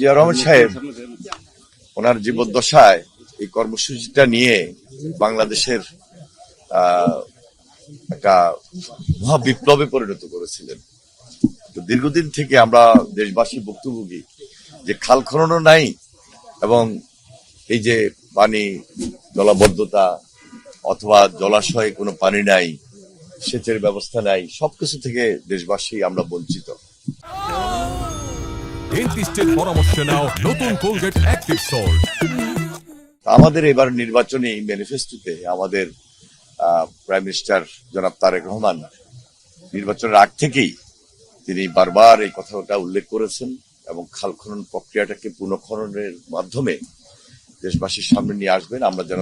জিয়া রহমান সাহেব ওনার জীবদ্দশায় এই কর্মসূচিটা নিয়ে বাংলাদেশের একটা মহা বিপ্লবে পরিণত করেছিলেন। তো দীর্ঘদিন থেকে আমরা দেশবাসী ভুক্তভোগী যে খাল খননও নাই এবং এই যে পানি জলাবদ্ধতা অথবা জলাশয়ে কোনো পানি নাই, সেচের ব্যবস্থা নাই, সবকিছু থেকে দেশবাসী আমরা বঞ্চিত। আমাদের এবার নির্বাচনী ম্যানিফেস্টোতে আমাদের প্রাইম মিনিস্টার জনাব তারেক রহমান নির্বাচনের আগ থেকেই তিনি বারবার এই কথাটা উল্লেখ করেছেন এবং খাল খনন প্রক্রিয়াটাকে পুনঃখননের মাধ্যমে দেশবাসীর সামনে নিয়ে আসবেন, আমরা যেন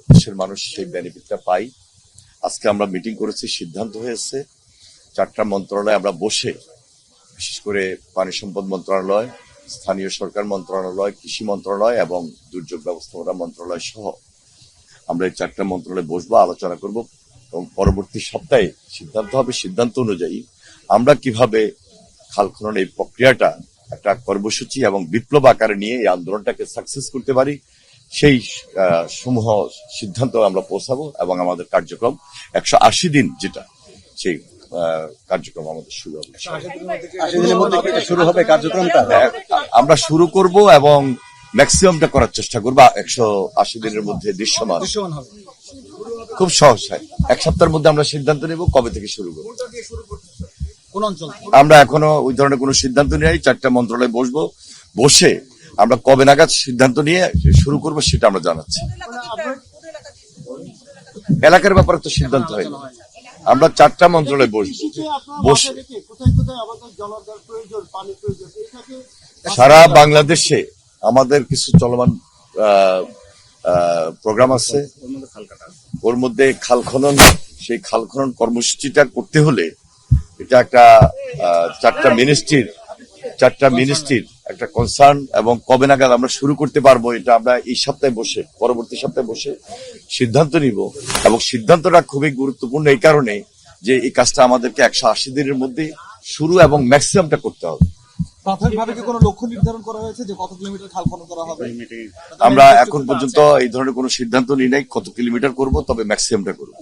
দেশের মানুষ সেই বেনিফিটটা পাই। আজকে আমরা মিটিং করেছি, সিদ্ধান্ত হয়েছে 4টা মন্ত্রণালয়ে আমরা বসে, বিশেষ করে পানি সম্পদ মন্ত্রণালয়, স্থানীয় সরকার মন্ত্রণালয়, কৃষি মন্ত্রণালয় এবং দুর্যোগ ব্যবস্থাপনা মন্ত্রণালয় সহ আমরা এই 4টা মন্ত্রণালয়ে বসবো, আলোচনা করব এবং পরবর্তী সপ্তাহে সিদ্ধান্ত হবে। সিদ্ধান্ত অনুযায়ী আমরা কিভাবে খাল খনন এই প্রক্রিয়াটা একটা কর্মসূচি এবং বিপ্লব আকারে নিয়ে এই আন্দোলনটাকে সাকসেস করতে পারি, সেই সমূহ সিদ্ধান্ত আমরা পৌঁছাবো এবং আমাদের কার্যক্রম 180 দিন যেটা, সেই কার্যক্রম আমাদের শুরু হবে কার্যক্রমটা আমরা শুরু করব এবং ম্যাক্সিমামটা করার চেষ্টা করবো 180 দিনের মধ্যে দৃশ্যমান হবে। খুব সহজ হয়, 1 সপ্তাহের মধ্যে আমরা সিদ্ধান্ত নেব কবে থেকে শুরু করব। আমরা এখনো ওই ধরনের কোনো সিদ্ধান্ত নেই। 4টা মন্ত্রণালয়ে বসবো, বসে আমরা কবে নাগাদ সিদ্ধান্ত নিয়ে শুরু করব সেটা আমরা জানাচ্ছি। এলাকার ব্যাপারে তো সিদ্ধান্ত হয়নি, আমরা 4টা মন্ত্রণালয়ে বসবো, বসে সারা বাংলাদেশে আমাদের কিছু চলমান প্রোগ্রাম আছে, ওর মধ্যে খাল খনন, সেই খাল খনন কর্মসূচিটা করতে হলে এটা একটা 4টা মিনিস্ট্রির একটা কনসার্ন এবং কবে নাগাদ আমরা শুরু করতে পারবো এটা আমরা এই সপ্তাহে বসে, পরবর্তী সপ্তাহে বসে সিদ্ধান্ত নিব। এবং সিদ্ধান্তটা খুবই গুরুত্বপূর্ণ এই কারণে যে এই কাজটা আমাদেরকে 180 দিনের মধ্যে শুরু এবং ম্যাক্সিমামটা করতে হবে। প্রাথমিকভাবে কি কোনো লক্ষ্য নির্ধারণ করা হয়েছে যে কত কিলোমিটার খাল খনন করা হবে? আমরা এখন পর্যন্ত এই ধরনের কোনো সিদ্ধান্ত নিই নাই কত কিলোমিটার করব, তবে ম্যাক্সিমামটা করব।